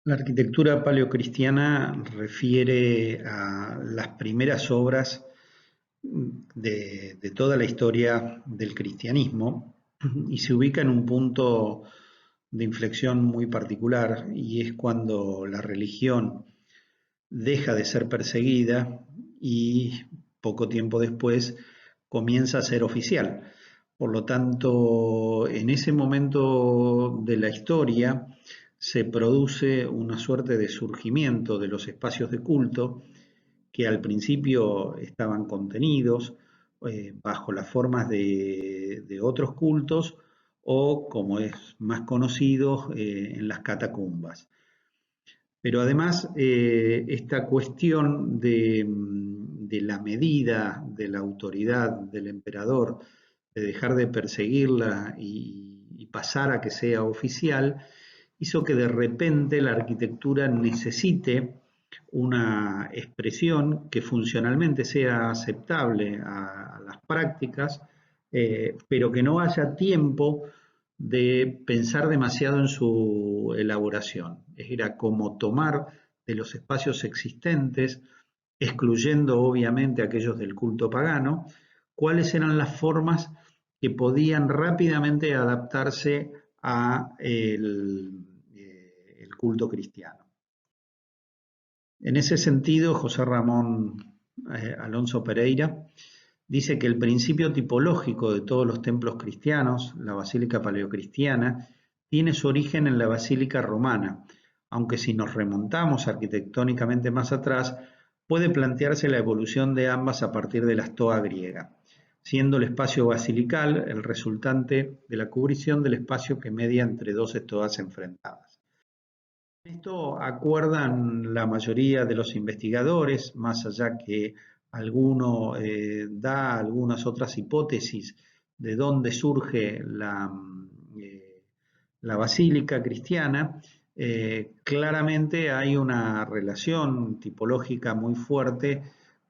La arquitectura paleocristiana refiere a las primeras obras de toda la historia del cristianismo y se ubica en un punto de inflexión muy particular, y es cuando la religión deja de ser perseguida y poco tiempo después comienza a ser oficial. Por lo tanto, en ese momento de la historia se produce una suerte de surgimiento de los espacios de culto que al principio estaban contenidos bajo las formas de otros cultos, o, como es más conocido, en las catacumbas. Pero además, esta cuestión de la medida, de la autoridad del emperador, de dejar de perseguirla y pasar a que sea oficial, hizo que de repente la arquitectura necesite una expresión que funcionalmente sea aceptable a las prácticas, pero que no haya tiempo de pensar demasiado en su elaboración. Era como tomar de los espacios existentes, excluyendo obviamente aquellos del culto pagano, cuáles eran las formas que podían rápidamente adaptarse a el culto cristiano. En ese sentido, José Ramón Alonso Pereira dice que el principio tipológico de todos los templos cristianos, la basílica paleocristiana, tiene su origen en la basílica romana, aunque si nos remontamos arquitectónicamente más atrás, puede plantearse la evolución de ambas a partir de la stoa griega, siendo el espacio basilical el resultante de la cubrición del espacio que media entre dos estoas enfrentadas. Esto acuerdan la mayoría de los investigadores, más allá que alguno da algunas otras hipótesis de dónde surge la basílica cristiana. Claramente hay una relación tipológica muy fuerte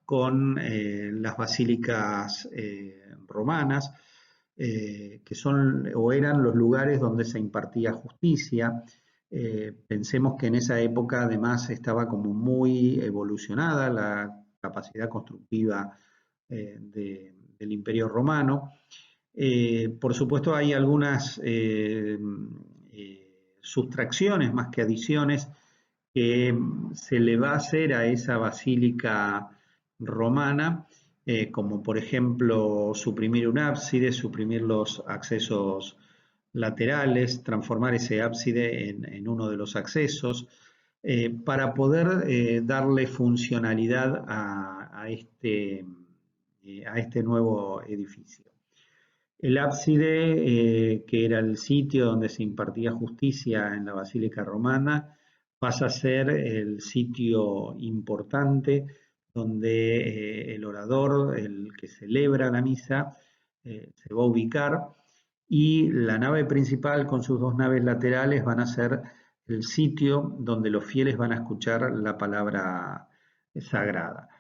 con las basílicas romanas, que son o eran los lugares donde se impartía justicia. Pensemos que en esa época además estaba como muy evolucionada la capacidad constructiva del Imperio Romano. Por supuesto, hay algunas sustracciones más que adiciones que se le va a hacer a esa basílica romana, como por ejemplo suprimir un ábside, suprimir los accesos laterales, transformar ese ábside en uno de los accesos, para poder darle funcionalidad a este nuevo edificio. El ábside, que era el sitio donde se impartía justicia en la Basílica Romana, pasa a ser el sitio importante donde el orador, el que celebra la misa, se va a ubicar, y la nave principal con sus dos naves laterales van a ser el sitio donde los fieles van a escuchar la palabra sagrada.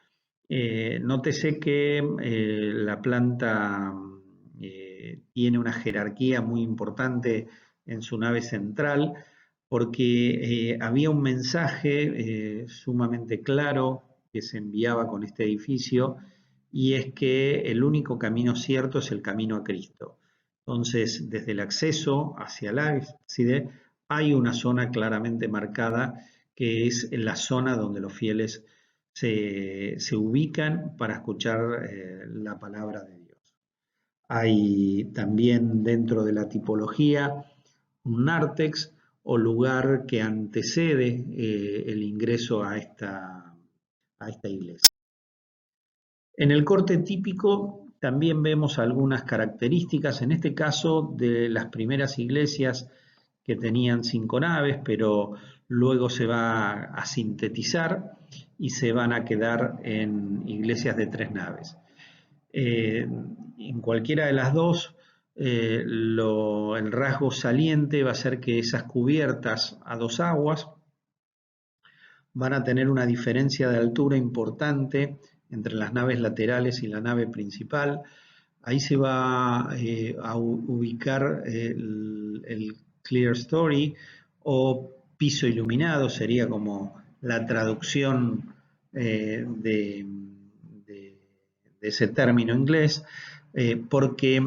Nótese que la planta tiene una jerarquía muy importante en su nave central, porque había un mensaje sumamente claro que se enviaba con este edificio, y es que el único camino cierto es el camino a Cristo. Entonces, desde el acceso hacia el ábside hay una zona claramente marcada, que es la zona donde los fieles se ubican para escuchar la palabra de Dios. Hay también dentro de la tipología un nártex, o lugar que antecede el ingreso a esta iglesia. En el corte típico también vemos algunas características, en este caso de las primeras iglesias que tenían 5 naves, pero luego se va a sintetizar y se van a quedar en iglesias de 3 naves. En cualquiera de las dos, el rasgo saliente va a ser que esas cubiertas a 2 aguas van a tener una diferencia de altura importante entre las naves laterales y la nave principal. Ahí se va a ubicar el clerestory, o piso iluminado, sería como la traducción de ese término inglés, porque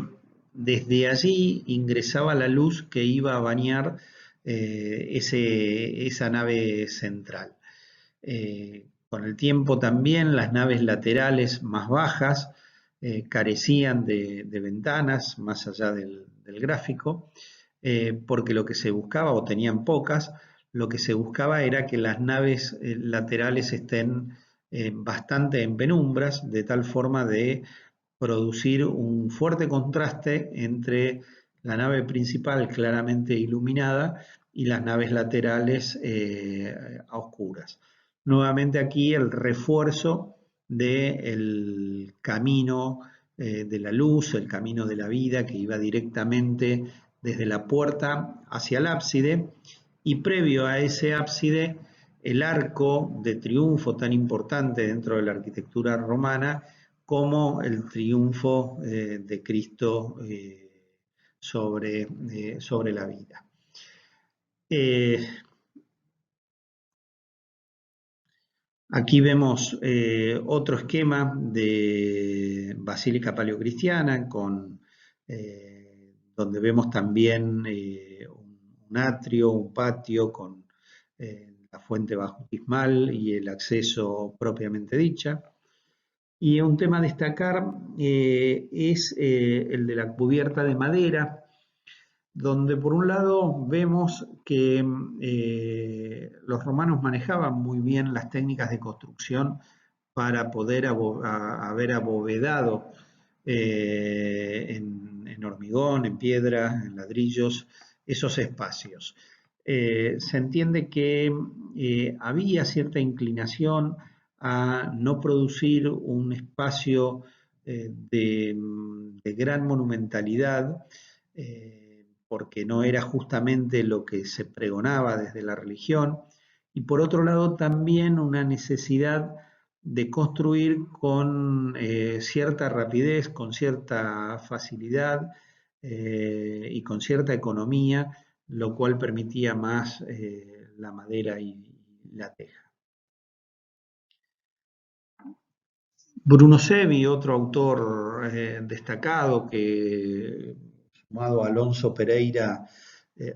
desde allí ingresaba la luz que iba a bañar esa nave central. Con el tiempo también las naves laterales más bajas carecían de ventanas más allá del gráfico, porque lo que se buscaba, o tenían pocas, lo que se buscaba era que las naves laterales estén bastante en penumbras, de tal forma de producir un fuerte contraste entre la nave principal claramente iluminada y las naves laterales a oscuras. Nuevamente aquí el refuerzo del camino de la luz, el camino de la vida que iba directamente desde la puerta hacia el ábside, y previo a ese ábside el arco de triunfo tan importante dentro de la arquitectura romana como el triunfo de Cristo sobre la vida. Aquí vemos otro esquema de basílica paleocristiana donde vemos también un atrio, un patio con la fuente bautismal y el acceso propiamente dicha. Y un tema a destacar es el de la cubierta de madera, donde por un lado vemos que los romanos manejaban muy bien las técnicas de construcción para poder haber abovedado en hormigón, en piedra, en ladrillos, esos espacios. Se entiende que había cierta inclinación a no producir un espacio de gran monumentalidad, porque no era justamente lo que se pregonaba desde la religión, y por otro lado también una necesidad de construir con cierta rapidez, con cierta facilidad y con cierta economía, lo cual permitía más la madera y la teja. Bruno Sevi, otro autor destacado que, sumado a Alonso Pereira,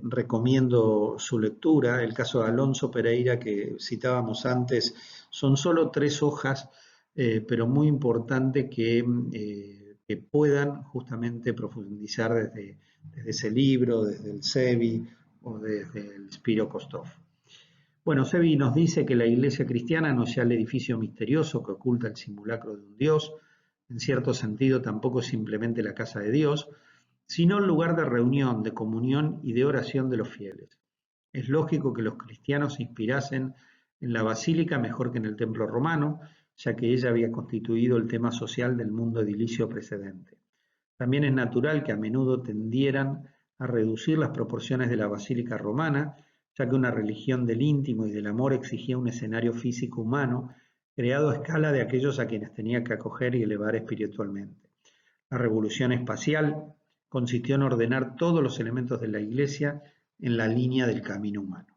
recomiendo su lectura. El caso de Alonso Pereira que citábamos antes, son solo 3 hojas, pero muy importante que puedan justamente profundizar desde ese libro, desde el Sevi o desde el Spiro Kostov. Bueno, Sevi nos dice que la iglesia cristiana no sea el edificio misterioso que oculta el simulacro de un Dios, en cierto sentido tampoco es simplemente la casa de Dios, sino el lugar de reunión, de comunión y de oración de los fieles. Es lógico que los cristianos se inspirasen en la basílica mejor que en el templo romano, ya que ella había constituido el tema social del mundo edilicio precedente. También es natural que a menudo tendieran a reducir las proporciones de la basílica romana, ya que una religión del íntimo y del amor exigía un escenario físico humano creado a escala de aquellos a quienes tenía que acoger y elevar espiritualmente. La revolución espacial consistió en ordenar todos los elementos de la iglesia en la línea del camino humano.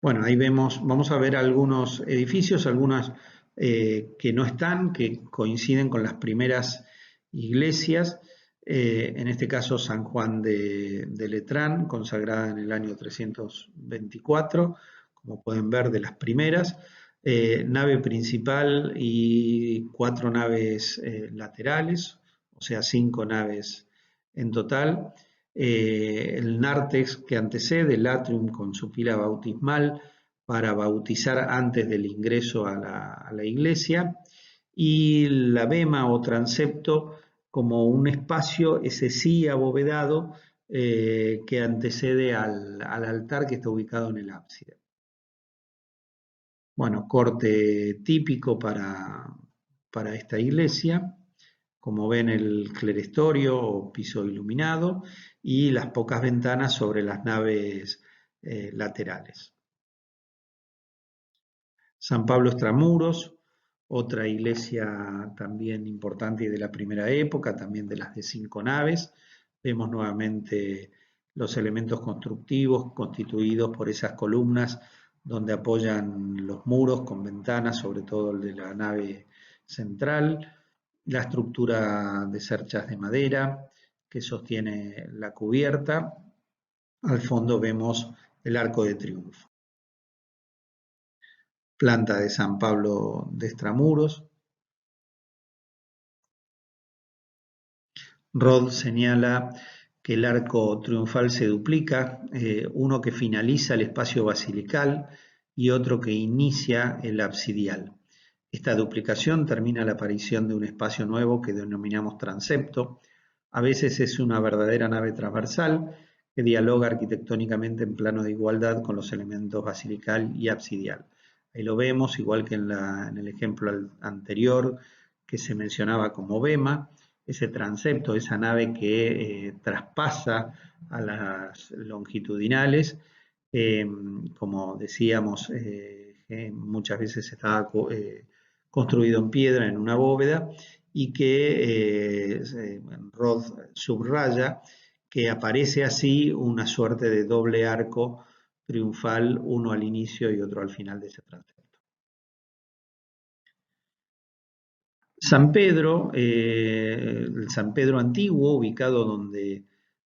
Bueno, ahí vamos a ver algunos edificios, algunas que no están, que coinciden con las primeras iglesias, en este caso San Juan de Letrán, consagrada en el año 324, como pueden ver de las primeras, nave principal y 4 naves laterales, o sea 5 naves en total. El nártex que antecede, el atrium con su pila bautismal para bautizar antes del ingreso a la iglesia, y la bema o transepto como un espacio, ese sí abovedado, que antecede al altar que está ubicado en el ábside. Bueno, corte típico para esta iglesia. Como ven, el clerestorio o piso iluminado y las pocas ventanas sobre las naves laterales. San Pablo Extramuros, otra iglesia también importante y de la primera época, también de las de 5 naves. Vemos nuevamente los elementos constructivos constituidos por esas columnas donde apoyan los muros con ventanas, sobre todo el de la nave central, la estructura de cerchas de madera que sostiene la cubierta. Al fondo vemos el arco de triunfo. Planta de San Pablo de extramuros. Rod señala que el arco triunfal se duplica, uno que finaliza el espacio basilical y otro que inicia el absidial. Esta duplicación termina la aparición de un espacio nuevo que denominamos transepto. A veces es una verdadera nave transversal que dialoga arquitectónicamente en plano de igualdad con los elementos basilical y absidial. Ahí lo vemos, igual que en el ejemplo anterior que se mencionaba como bema, ese transepto, esa nave que traspasa a las longitudinales, como decíamos, muchas veces estaba construido en piedra en una bóveda y que Rod subraya que aparece así una suerte de doble arco triunfal, uno al inicio y otro al final de ese transepto. San Pedro, el San Pedro antiguo, ubicado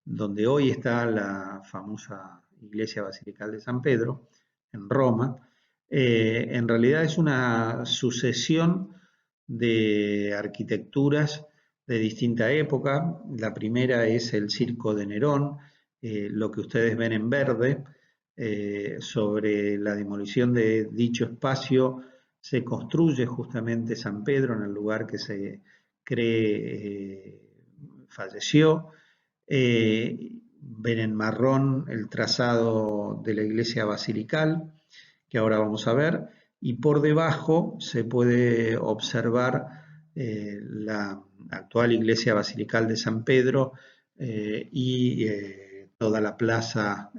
donde hoy está la famosa iglesia basilical de San Pedro, en Roma, en realidad es una sucesión de arquitecturas de distinta época. La primera es el Circo de Nerón, lo que ustedes ven en verde. Sobre la demolición de dicho espacio se construye justamente San Pedro en el lugar que se cree falleció. Ven en marrón el trazado de la iglesia basilical, que ahora vamos a ver, y por debajo se puede observar la actual iglesia basilical de San Pedro y toda la plaza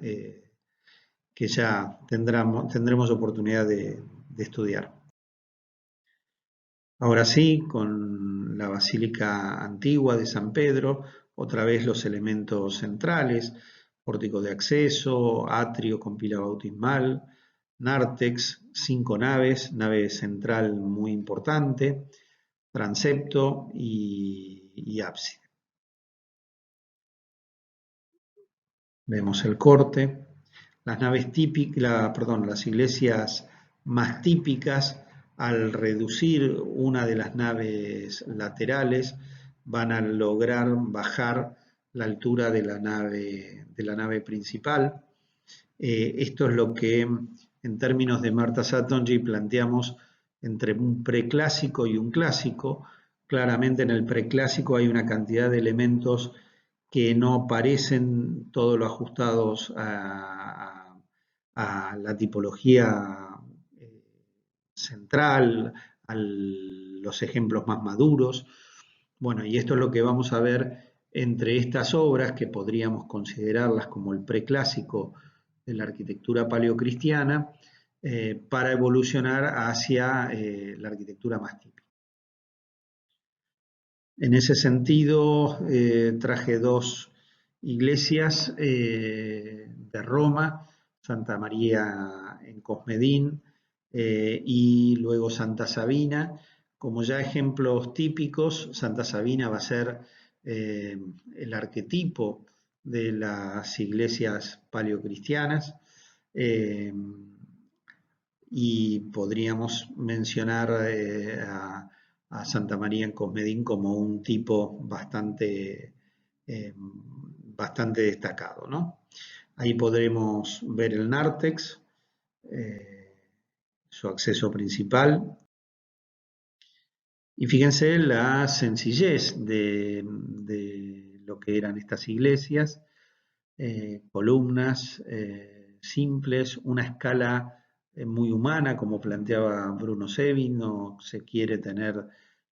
que ya tendremos oportunidad de estudiar. Ahora sí, con la Basílica Antigua de San Pedro, otra vez los elementos centrales, pórtico de acceso, atrio con pila bautismal, nártex, 5 naves, nave central muy importante, transepto y ábside. Vemos el corte. Las naves típicas, las iglesias más típicas, al reducir una de las naves laterales, van a lograr bajar la altura de la nave principal. Esto es lo que en términos de Martha Satonji planteamos entre un preclásico y un clásico. Claramente en el preclásico hay una cantidad de elementos que no parecen todos los ajustados a la tipología central, a los ejemplos más maduros. Bueno, y esto es lo que vamos a ver entre estas obras, que podríamos considerarlas como el preclásico de la arquitectura paleocristiana, para evolucionar hacia la arquitectura más típica. En ese sentido, traje dos iglesias de Roma, Santa María en Cosmedín y luego Santa Sabina. Como ya ejemplos típicos, Santa Sabina va a ser el arquetipo de las iglesias paleocristianas, y podríamos mencionar a Santa María en Cosmedín como un tipo bastante destacado, ¿no? Ahí podremos ver el nártex, su acceso principal. Y fíjense la sencillez de lo que eran estas iglesias, columnas simples, una escala muy humana, como planteaba Bruno Sevi, no se quiere tener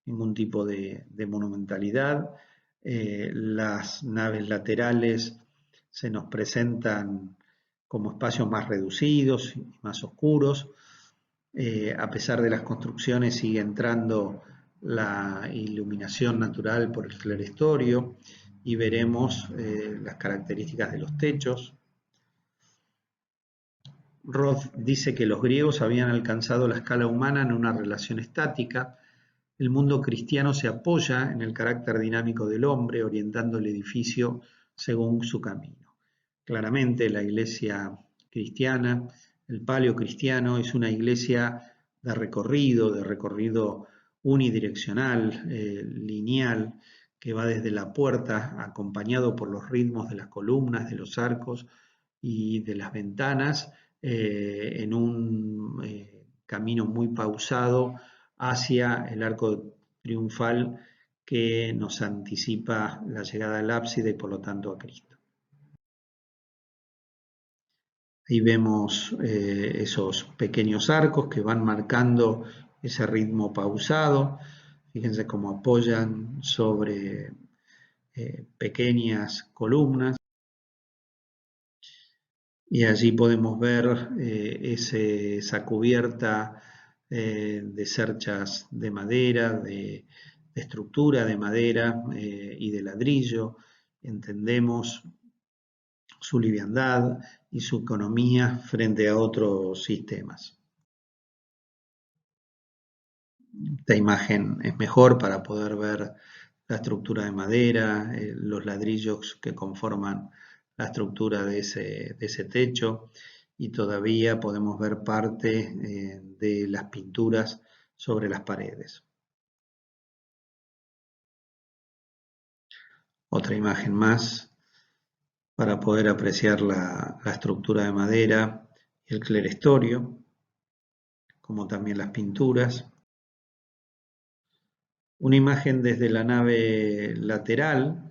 ningún tipo de monumentalidad. Las naves laterales se nos presentan como espacios más reducidos y más oscuros. A pesar de las construcciones sigue entrando la iluminación natural por el clerestorio, y veremos las características de los techos. Roth dice que los griegos habían alcanzado la escala humana en una relación estática. El mundo cristiano se apoya en el carácter dinámico del hombre, orientando el edificio según su camino. Claramente, la iglesia cristiana, el paleocristiano, es una iglesia de recorrido unidireccional, lineal, que va desde la puerta, acompañado por los ritmos de las columnas, de los arcos y de las ventanas, en un camino muy pausado hacia el arco triunfal que nos anticipa la llegada al ábside y por lo tanto a Cristo. Ahí vemos esos pequeños arcos que van marcando ese ritmo pausado. Fíjense cómo apoyan sobre pequeñas columnas. Y allí podemos ver esa cubierta de cerchas de madera, de estructura de madera y de ladrillo. Entendemos su liviandad y su economía frente a otros sistemas. Esta imagen es mejor para poder ver la estructura de madera, los ladrillos que conforman la estructura de ese techo, y todavía podemos ver parte de las pinturas sobre las paredes. Otra imagen más para poder apreciar la estructura de madera y el clerestorio, como también las pinturas. Una imagen desde la nave lateral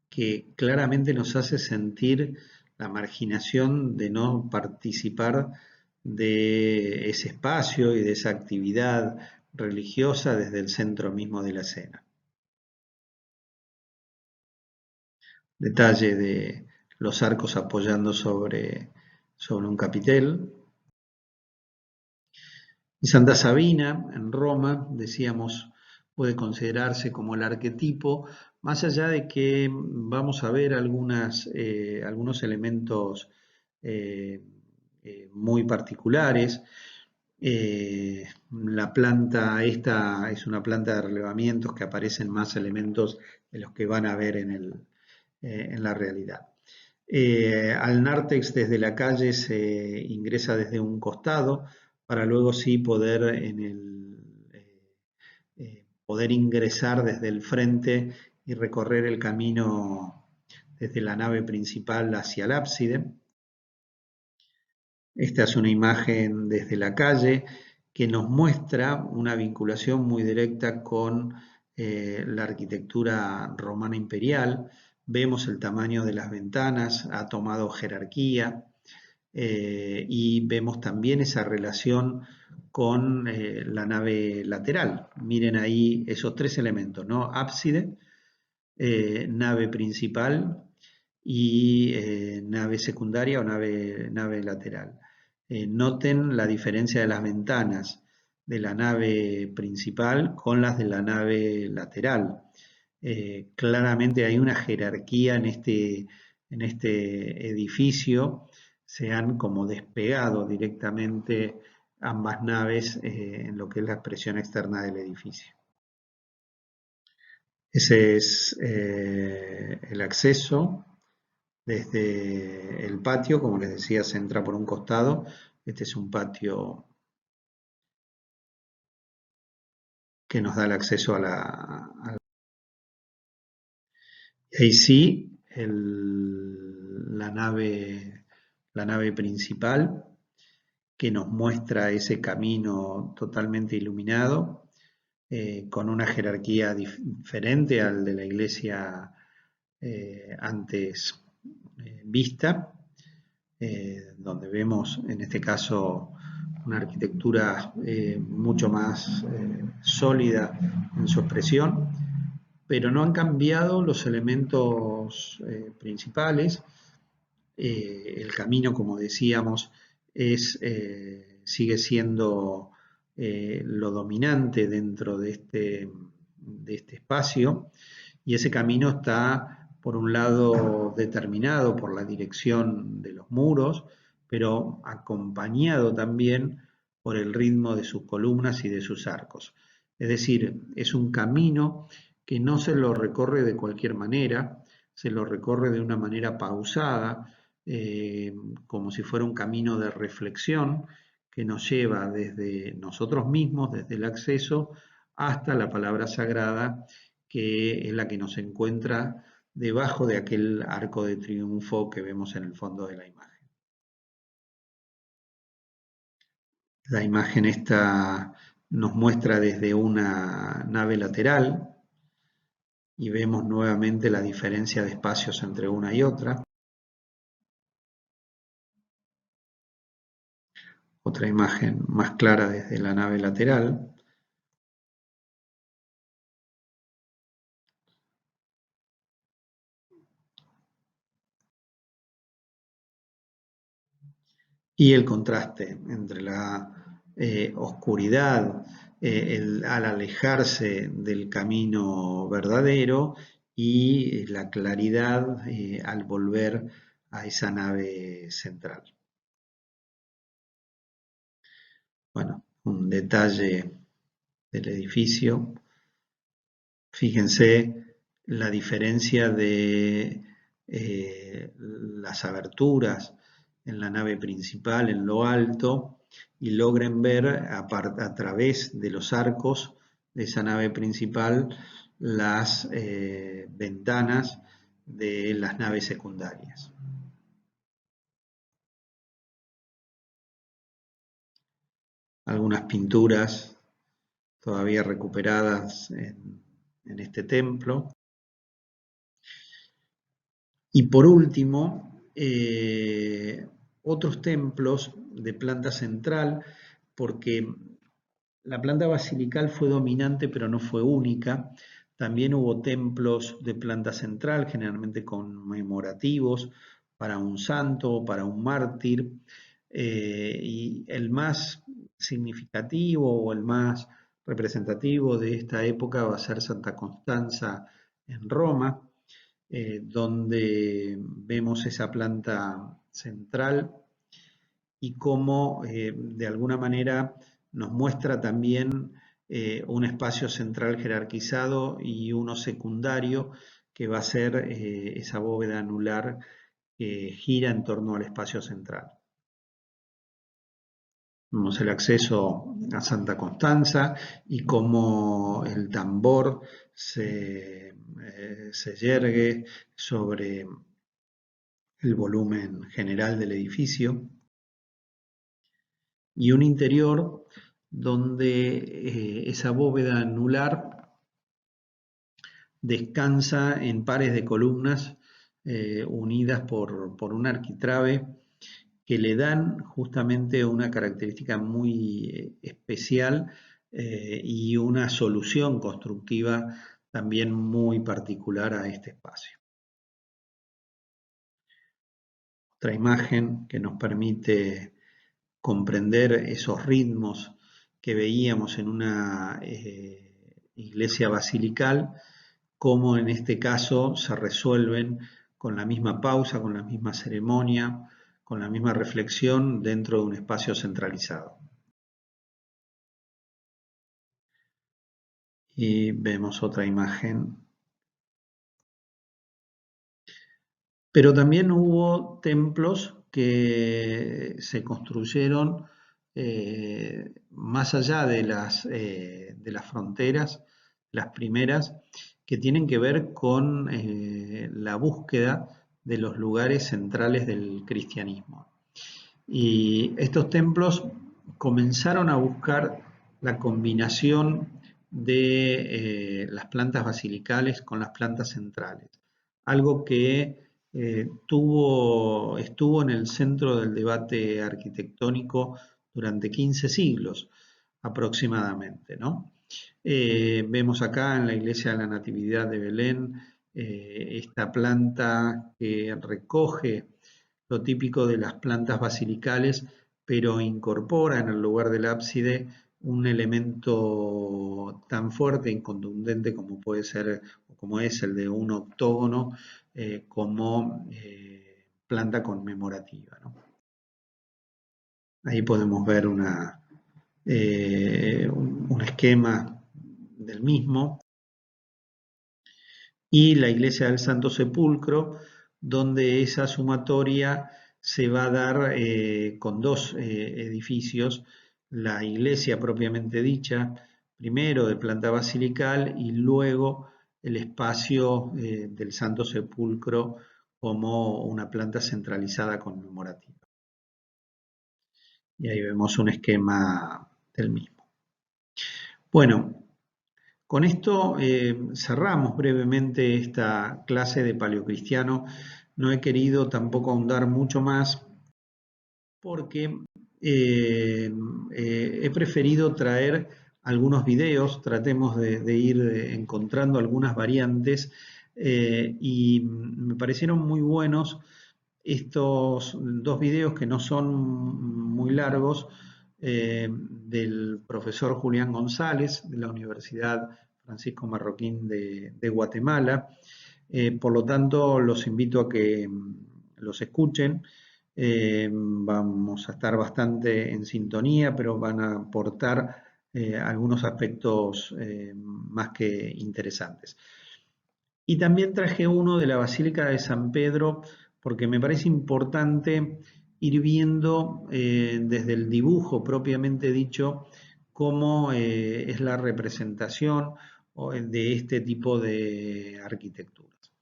que claramente nos hace sentir la marginación de no participar de ese espacio y de esa actividad religiosa desde el centro mismo de la escena. Detalle de los arcos apoyando sobre un capitel. Y Santa Sabina, en Roma, decíamos, puede considerarse como el arquetipo, más allá de que vamos a ver algunos elementos muy particulares. La planta esta es una planta de relevamientos que aparecen más elementos de los que van a ver en la realidad. Al nártex desde la calle se ingresa desde un costado para luego sí poder poder ingresar desde el frente y recorrer el camino desde la nave principal hacia el ábside. Esta es una imagen desde la calle que nos muestra una vinculación muy directa con la arquitectura romana imperial. Vemos el tamaño de las ventanas, ha tomado jerarquía, y vemos también esa relación con la nave lateral. Miren ahí esos tres elementos, ¿no? Ábside, nave principal y nave secundaria o nave lateral. Noten la diferencia de las ventanas de la nave principal con las de la nave lateral. Claramente hay una jerarquía en este edificio, se han como despegado directamente ambas naves en lo que es la expresión externa del edificio. Ese es el acceso desde el patio, como les decía, se entra por un costado. Este es un patio que nos da el acceso a la... Y ahí sí, la nave principal que nos muestra ese camino totalmente iluminado, con una jerarquía diferente al de la iglesia antes vista, donde vemos en este caso una arquitectura mucho más sólida en su expresión, pero no han cambiado los elementos principales. El camino, como decíamos, sigue siendo lo dominante dentro de este espacio, y ese camino está, por un lado, determinado por la dirección de los muros, pero acompañado también por el ritmo de sus columnas y de sus arcos. Es decir, es un camino que no se lo recorre de cualquier manera, se lo recorre de una manera pausada, como si fuera un camino de reflexión que nos lleva desde nosotros mismos, desde el acceso, hasta la palabra sagrada, que es la que nos encuentra debajo de aquel arco de triunfo que vemos en el fondo de la imagen. La imagen esta nos muestra desde una nave lateral y vemos nuevamente la diferencia de espacios entre una y otra. Otra imagen más clara desde la nave lateral. Y el contraste entre la oscuridad al alejarse del camino verdadero y la claridad al volver a esa nave central. Bueno, un detalle del edificio. Fíjense la diferencia de las aberturas en la nave principal en lo alto y logren ver a través de los arcos de esa nave principal las ventanas de las naves secundarias. Algunas pinturas todavía recuperadas en este templo. Y por último, otros templos de planta central, porque la planta basilical fue dominante pero no fue única. También hubo templos de planta central, generalmente conmemorativos, para un santo o para un mártir. Y el más significativo o el más representativo de esta época va a ser Santa Constanza en Roma, donde vemos esa planta central y cómo de alguna manera nos muestra también un espacio central jerarquizado y uno secundario que va a ser esa bóveda anular que gira en torno al espacio central. Vemos el acceso a Santa Constanza y cómo el tambor se yergue sobre el volumen general del edificio, y un interior donde esa bóveda anular descansa en pares de columnas unidas por un arquitrabe que le dan justamente una característica muy especial y una solución constructiva también muy particular a este espacio. Otra imagen que nos permite comprender esos ritmos que veíamos en una iglesia basilical, cómo en este caso se resuelven con la misma pausa, con la misma ceremonia, con la misma reflexión dentro de un espacio centralizado. Y vemos otra imagen. Pero también hubo templos que se construyeron más allá de las fronteras, las primeras, que tienen que ver con la búsqueda de los lugares centrales del cristianismo. Y estos templos comenzaron a buscar la combinación de las plantas basilicales con las plantas centrales, algo que estuvo en el centro del debate arquitectónico durante 15 siglos aproximadamente, ¿no? Vemos acá en la iglesia de la Natividad de Belén esta planta que recoge lo típico de las plantas basilicales, pero incorpora en el lugar del ábside un elemento tan fuerte e contundente como puede ser, como es el de un octógono, como planta conmemorativa, ¿no? Ahí podemos ver un esquema del mismo. Y la iglesia del Santo Sepulcro, donde esa sumatoria se va a dar con dos edificios, la iglesia propiamente dicha, primero de planta basilical y luego el espacio del Santo Sepulcro como una planta centralizada conmemorativa. Y ahí vemos un esquema del mismo. Bueno, con esto cerramos brevemente esta clase de paleocristiano. No he querido tampoco ahondar mucho más porque he preferido traer algunos videos, tratemos de ir encontrando algunas variantes y me parecieron muy buenos estos dos videos que no son muy largos del profesor Julián González de la Universidad Francisco Marroquín de Guatemala. Por lo tanto, los invito a que los escuchen. Vamos a estar bastante en sintonía, pero van a aportar algunos aspectos más que interesantes. Y también traje uno de la Basílica de San Pedro, porque me parece importante ir viendo desde el dibujo propiamente dicho cómo es la representación de este tipo de arquitecturas.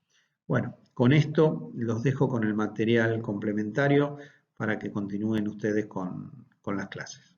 Bueno, con esto los dejo con el material complementario para que continúen ustedes con las clases.